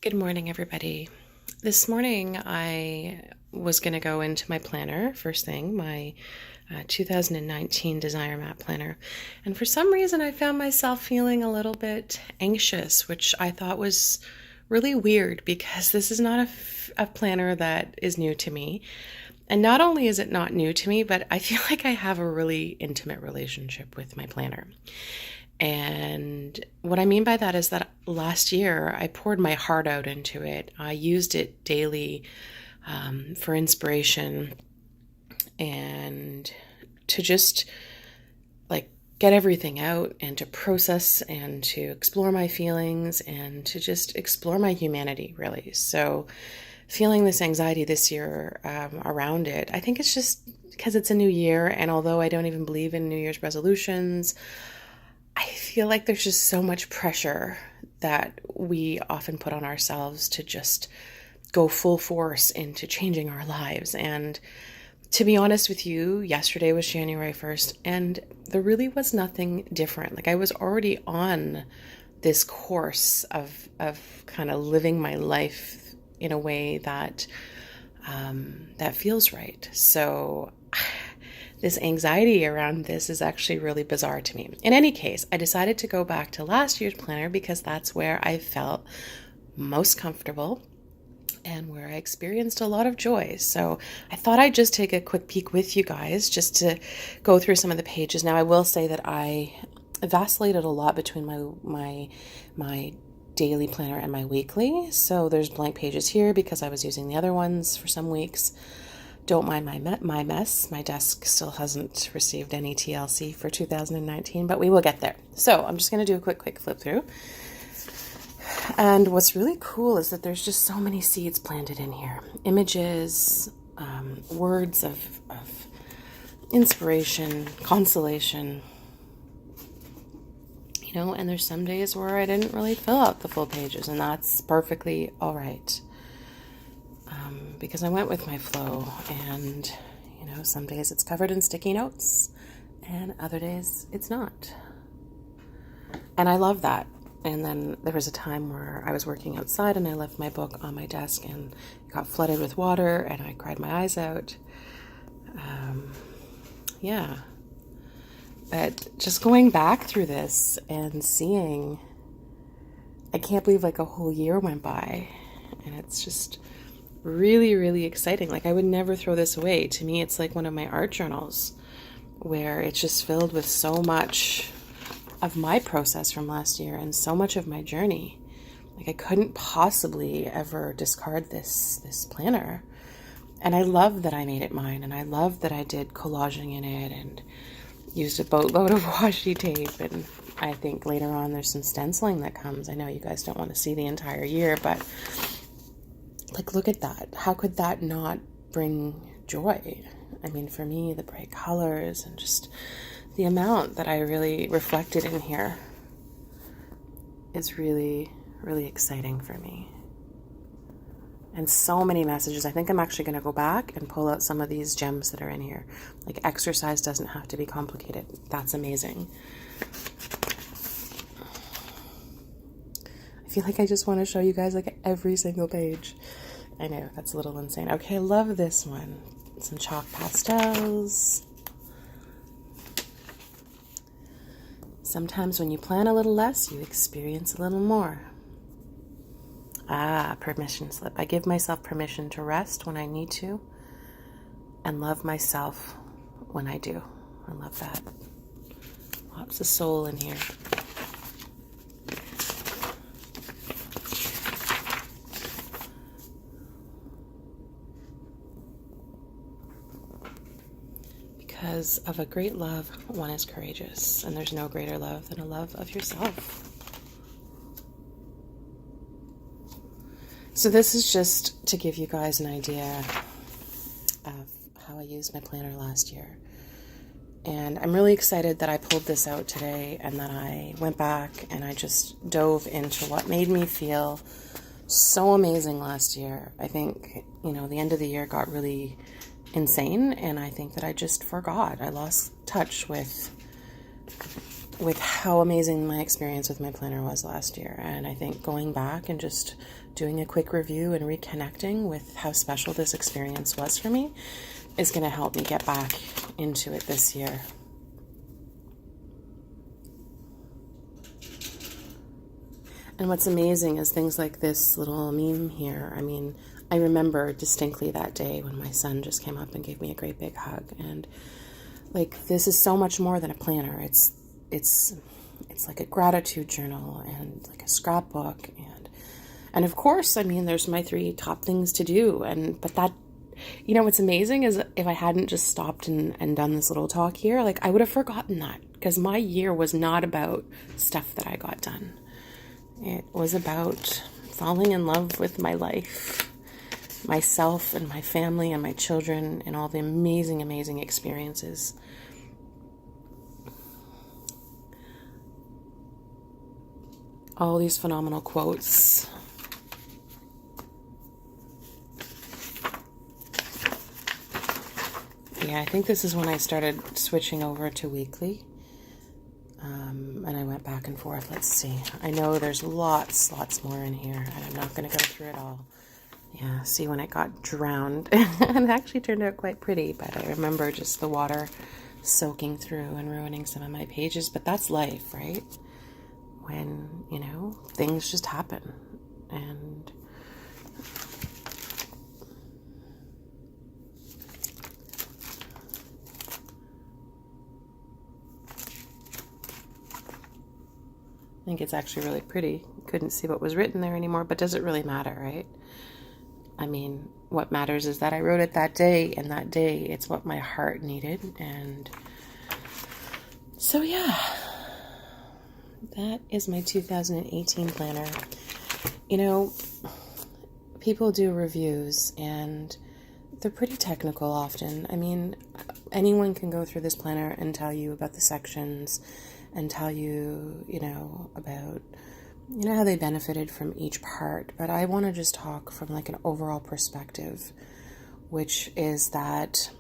Good morning, everybody. This morning I was going to go into my planner, first thing, my 2019 Desire Map Planner. And for some reason, I found myself feeling a little bit anxious, which I thought was really weird because this is not a planner that is new to me. And not only is it not new to me, but I feel like I have a really intimate relationship with my planner. And what I mean by that is that last year I poured my heart out into it. I used it daily for inspiration and to just like get everything out and to process and to explore my feelings and to just explore my humanity, really. So, feeling this anxiety this year around it, I think it's just because it's a new year. And although I don't even believe in New Year's resolutions, I feel like there's just so much pressure that we often put on ourselves to just go full force into changing our lives. And to be honest with you, yesterday was January 1st, and there really was nothing different. Like I was already on this course of kind of living my life in a way that that feels right. So this anxiety around this is actually really bizarre to me. In any case, I decided to go back to last year's planner because that's where I felt most comfortable and where I experienced a lot of joy. So I thought I'd just take a quick peek with you guys just to go through some of the pages. Now, I will say that I vacillated a lot between my daily planner and my weekly. So there's blank pages here because I was using the other ones for some weeks. Don't mind my mess. My desk still hasn't received any TLC for 2019, but we will get there. So I'm just going to do a quick flip through. And what's really cool is that there's just so many seeds planted in here. Images, words of inspiration, consolation. You know, and there's some days where I didn't really fill out the full pages, and that's perfectly all right. Because I went with my flow, and you know, some days it's covered in sticky notes and other days it's not, and I love that. And then there was a time where I was working outside and I left my book on my desk and it got flooded with water and I cried my eyes out. Yeah, but just going back through this and seeing, I can't believe like a whole year went by, and it's just really, really exciting. Like I would never throw this away. To me, it's like one of my art journals where it's just filled with so much of my process from last year and so much of my journey. Like I couldn't possibly ever discard this planner. And I love that I made it mine, and I love that I did collaging in it and used a boatload of washi tape, and I think later on there's some stenciling that comes. I know you guys don't want to see the entire year, but like, look at that. How could that not bring joy? I mean, for me, the bright colors and just the amount that I really reflected in here is really, really exciting for me. And so many messages. I think I'm actually going to go back and pull out some of these gems that are in here. Like, exercise doesn't have to be complicated. That's amazing. I feel like I just want to show you guys like every single page. I know, that's a little insane. Okay, I love this one. Some chalk pastels. Sometimes when you plan a little less, you experience a little more. Ah, permission slip. I give myself permission to rest when I need to and love myself when I do. I love that. Lots of soul in here. Because of a great love, one is courageous, and there's no greater love than a love of yourself. So this is just to give you guys an idea of how I used my planner last year. And I'm really excited that I pulled this out today and that I went back and I just dove into what made me feel so amazing last year. I think, you know, the end of the year got really insane, and I think that I just forgot. I lost touch with with how amazing my experience with my planner was last year. And I think going back and just doing a quick review and reconnecting with how special this experience was for me is going to help me get back into it this year. And what's amazing is things like this little meme here. I mean, I remember distinctly that day when my son just came up and gave me a great big hug. And like, this is so much more than a planner. It's like a gratitude journal and like a scrapbook, and of course, I mean, there's my 3 top things to do. But that, you know, what's amazing is if I hadn't just stopped and done this little talk here, like, I would have forgotten that, because my year was not about stuff that I got done. It was about falling in love with my life, myself and my family and my children, and all the amazing, amazing experiences. All these phenomenal quotes. Yeah, I think this is when I started switching over to weekly. And I went back and forth. Let's see. I know there's lots more in here, and I'm not going to go through it all. Yeah, see, when it got drowned, and it actually turned out quite pretty, but I remember just the water soaking through and ruining some of my pages. But that's life, right? When, you know, things just happen. And I think it's actually really pretty. Couldn't see what was written there anymore, but does it really matter, right? I mean, what matters is that I wrote it that day, and that day it's what my heart needed. And so, yeah, that is my 2018 planner. You know, people do reviews, and they're pretty technical often. I mean, anyone can go through this planner and tell you about the sections and tell you, you know, about, you know, how they benefited from each part. But I want to just talk from like an overall perspective, which is that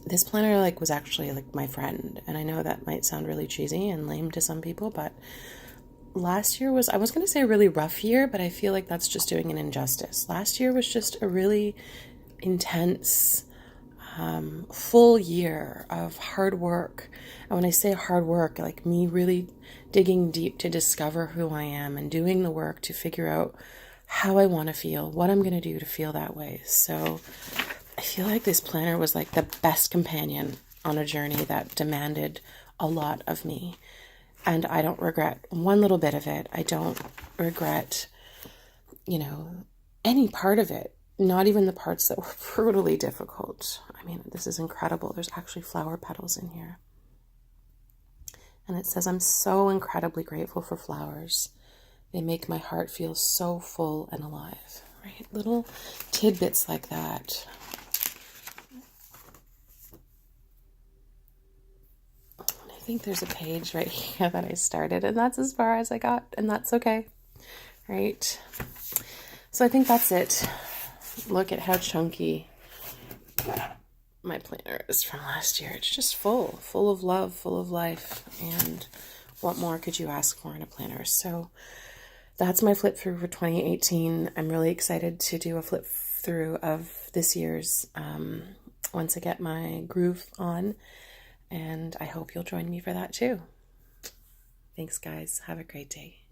this planner like was actually like my friend. And I know that might sound really cheesy and lame to some people, but last year was, I was going to say a really rough year, but I feel like that's just doing an injustice. Last year was just a really intense, full year of hard work. And when I say hard work, like me really digging deep to discover who I am and doing the work to figure out how I want to feel, what I'm going to do to feel that way. So I feel like this planner was like the best companion on a journey that demanded a lot of me. And I don't regret one little bit of it. I don't regret, you know, any part of it. Not even the parts that were brutally difficult. I mean, this is incredible. There's actually flower petals in here. And it says, I'm so incredibly grateful for flowers. They make my heart feel so full and alive, right? Little tidbits like that. I think there's a page right here that I started, and that's as far as I got, and that's okay, right? So I think that's it. Look at how chunky my planner is from last year. It's just full of love, full of life. And what more could you ask for in a planner? So that's my flip through for 2018. I'm really excited to do a flip through of this year's once I get my groove on. And I hope you'll join me for that too. Thanks, guys. Have a great day.